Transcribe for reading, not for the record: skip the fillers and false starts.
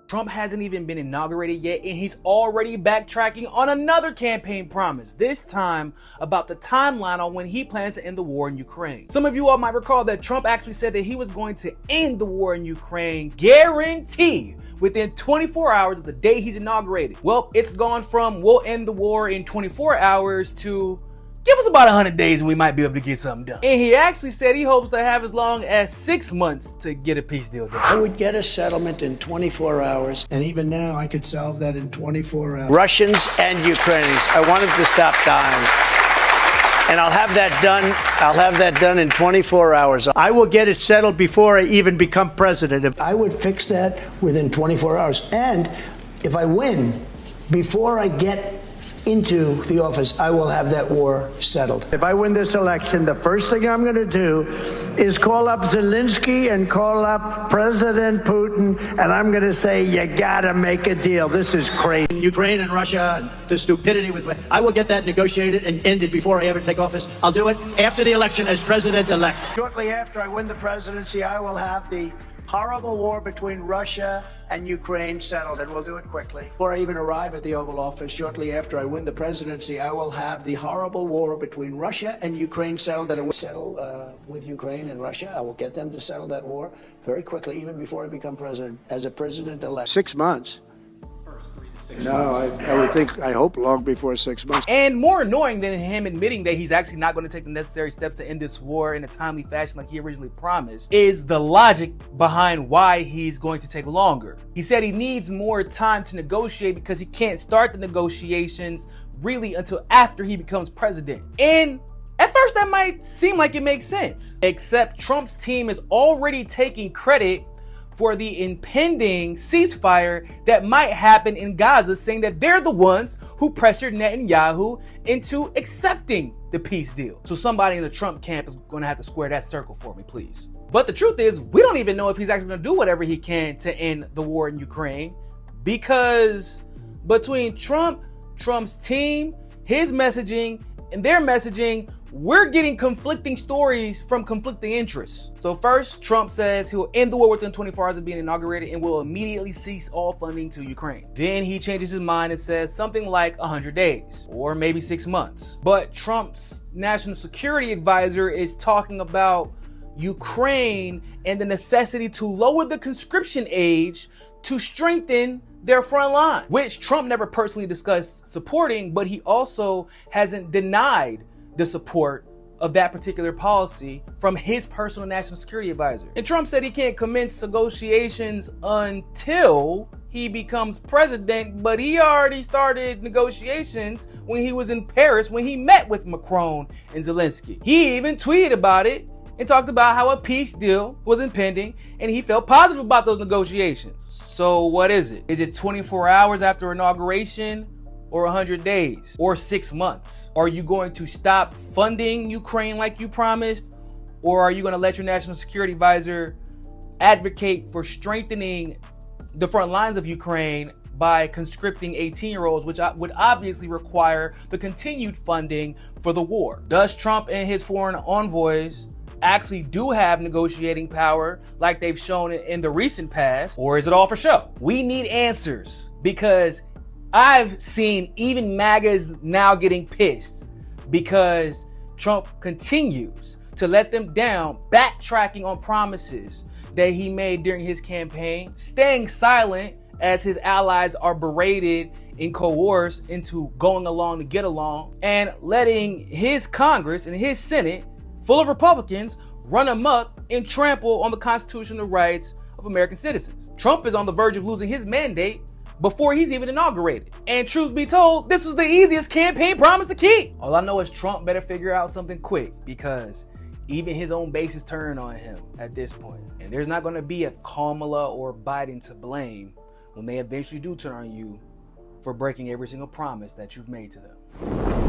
Trump hasn't even been inaugurated yet, and he's already backtracking on another campaign promise, this time about the timeline on when he plans to end the war in Ukraine. Some of you all might recall that Trump actually said that he was going to end the war in Ukraine, guarantee, within 24 hours of the day he's inaugurated. Well, it's gone from we'll end the war in 24 hours to give us about 100 days and we might be able to get something done. And he actually said he hopes to have as long as 6 months to get a peace deal done. I would get a settlement in 24 hours. And even now, I could solve that in 24 hours. Russians and Ukrainians, I want them to stop dying. And I'll have that done in 24 hours. I will get it settled before I even become president. I would fix that within 24 hours. And if I win, before I get into the office, I will have that war settled. If I win this election, the first thing I'm going to do is call up Zelensky and call up President Putin, and I'm going to say, you got to make a deal. This is crazy. Ukraine and Russia, the stupidity with I will get that negotiated and ended before I ever take office. I'll do it after the election as president-elect. Shortly after I win the presidency, I will have the horrible war between Russia and Ukraine settled, and we'll do it quickly. Before I even arrive at the Oval Office, shortly after I win the presidency, I will have the horrible war between Russia and Ukraine settled, and it will settle with Ukraine and Russia. I will get them to settle that war very quickly, even before I become president, as a president-elect. 6 months. No, I hope long before 6 months. And more annoying than him admitting that he's actually not going to take the necessary steps to end this war in a timely fashion like he originally promised is the logic behind why he's going to take longer. He said he needs more time to negotiate because he can't start the negotiations really until after he becomes president. And at first that might seem like it makes sense, except Trump's team is already taking credit for the impending ceasefire that might happen in Gaza, saying that they're the ones who pressured Netanyahu into accepting the peace deal. So somebody in the Trump camp is going to have to square that circle for me, please. But the truth is, we don't even know if he's actually going to do whatever he can to end the war in Ukraine, because between Trump's team, his messaging, and their messaging, we're getting conflicting stories from conflicting interests. So first, Trump says he'll end the war within 24 hours of being inaugurated and will immediately cease all funding to Ukraine. Then he changes his mind and says something like 100 days or maybe 6 months. But Trump's national security advisor is talking about Ukraine and the necessity to lower the conscription age to strengthen their front line, which Trump never personally discussed supporting, but he also hasn't denied the support of that particular policy from his personal national security advisor. And Trump said he can't commence negotiations until he becomes president, but he already started negotiations when he was in Paris when he met with Macron and Zelensky. He even tweeted about it and talked about how a peace deal was impending and he felt positive about those negotiations. So what is it? Is it 24 hours after inauguration, or 100 days, or 6 months? Are you going to stop funding Ukraine like you promised? Or are you going to let your national security advisor advocate for strengthening the front lines of Ukraine by conscripting 18-year-olds, which would obviously require the continued funding for the war? Does Trump and his foreign envoys actually do have negotiating power like they've shown in the recent past? Or is it all for show? We need answers, because I've seen even MAGAs now getting pissed because Trump continues to let them down, backtracking on promises that he made during his campaign, staying silent as his allies are berated and coerced into going along to get along, and letting his Congress and his Senate, full of Republicans, run amok and trample on the constitutional rights of American citizens. Trump is on the verge of losing his mandate before he's even inaugurated. And truth be told, this was the easiest campaign promise to keep. All I know is Trump better figure out something quick, because even his own base is turning on him at this point. And there's not gonna be a Kamala or Biden to blame when they eventually do turn on you for breaking every single promise that you've made to them.